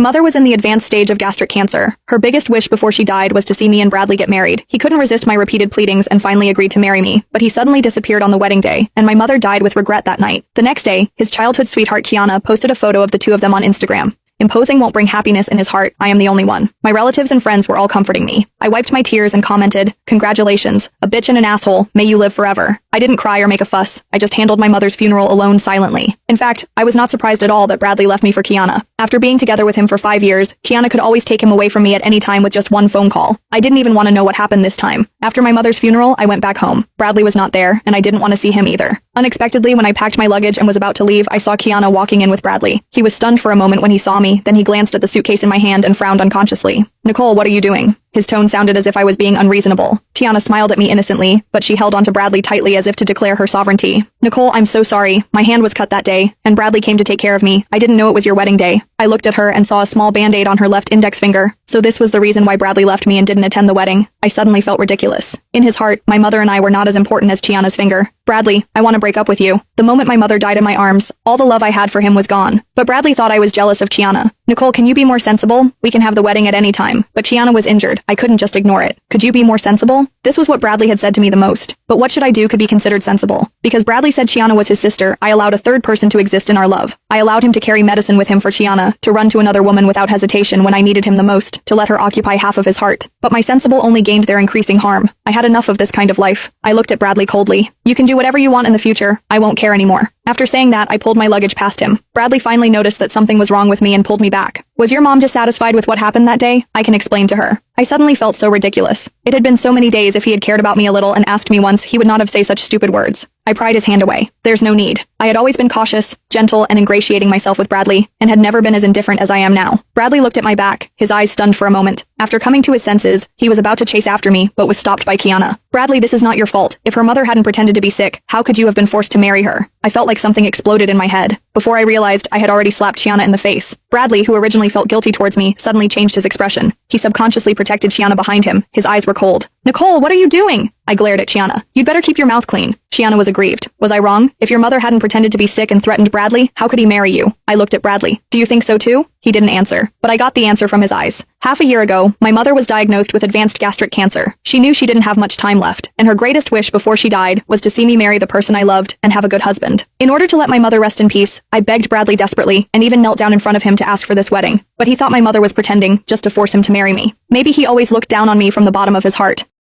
Mother was in the advanced stage of gastric cancer. Her biggest wish before she died was to see me and Bradley get married. He couldn't resist my repeated pleadings and finally agreed to marry me, but he suddenly disappeared on the wedding day, and my mother died with regret that night. The next day, his childhood sweetheart Kiana posted a photo of the two of them on Instagram. Imposing won't bring happiness in his heart, I am the only one. My relatives and friends were all comforting me. I wiped my tears and commented, "Congratulations, a bitch and an asshole, may you live forever." I didn't cry or make a fuss, I just handled my mother's funeral alone silently. In fact, I was not surprised at all that Bradley left me for Kiana. After being together with him for 5 years, Kiana could always take him away from me at any time with just one phone call. I didn't even want to know what happened this time. After my mother's funeral, I went back home. Bradley was not there, and I didn't want to see him either. Unexpectedly, when I packed my luggage and was about to leave, I saw Kiana walking in with Bradley. He was stunned for a moment when he saw me, then he glanced at the suitcase in my hand and frowned unconsciously. "Nicole, what are you doing?" His tone sounded as if I was being unreasonable. Kiana smiled at me innocently, but she held onto Bradley tightly as if to declare her sovereignty. "Nicole, I'm so sorry. My hand was cut that day, and Bradley came to take care of me. I didn't know it was your wedding day." I looked at her and saw a small band-aid on her left index finger. So this was the reason why Bradley left me and didn't attend the wedding. I suddenly felt ridiculous. In his heart, my mother and I were not as important as Kiana's finger. "Bradley, I want to break up with you." The moment my mother died in my arms, all the love I had for him was gone. But Bradley thought I was jealous of Kiana. "Nicole, can you be more sensible? We can have the wedding at any time." But Kiana was injured. I couldn't just ignore it. "Could you be more sensible?" This was what Bradley had said to me the most. But what should I do could be considered sensible? Because Bradley said Kiana was his sister, I allowed a third person to exist in our love. I allowed him to carry medicine with him for Kiana, to run to another woman without hesitation when I needed him the most, to let her occupy half of his heart. But my sensible only gained their increasing harm. I had enough of this kind of life. I looked at Bradley coldly. "You can do whatever you want in the future. I won't care anymore." After saying that, I pulled my luggage past him. Bradley finally noticed that something was wrong with me and pulled me back. "Was your mom dissatisfied with what happened that day?" I can explain to her. I suddenly felt so ridiculous. It had been so many days. If he had cared about me a little and asked me once, he would not have said such stupid words. I pried his hand away. "There's no need." I had always been cautious, gentle, and ingratiating myself with Bradley, and had never been as indifferent as I am now. Bradley looked at my back, his eyes stunned for a moment. After coming to his senses, he was about to chase after me, but was stopped by Kiana. "Bradley, this is not your fault. If her mother hadn't pretended to be sick, how could you have been forced to marry her?" I felt like something exploded in my head. Before I realized, I had already slapped Kiana in the face. Bradley, who originally felt guilty towards me, suddenly changed his expression. He subconsciously protected Kiana behind him. His eyes were cold. "Nicole, what are you doing?" I glared at Kiana. "You'd better keep your mouth clean." Kiana was aggrieved. "Was I wrong? If your mother hadn't pretended to be sick and threatened Bradley, how could he marry you?" I looked at Bradley. "Do you think so too?" He didn't answer, but I got the answer from his eyes. Half a year ago, my mother was diagnosed with advanced gastric cancer. She knew she didn't have much time left, and her greatest wish before she died was to see me marry the person I loved and have a good husband. In order to let my mother rest in peace, I begged Bradley desperately and even knelt down in front of him to ask for this wedding. But he thought my mother was pretending, just to force him to marry me. Maybe he always looked down on me from the bottom of his heart.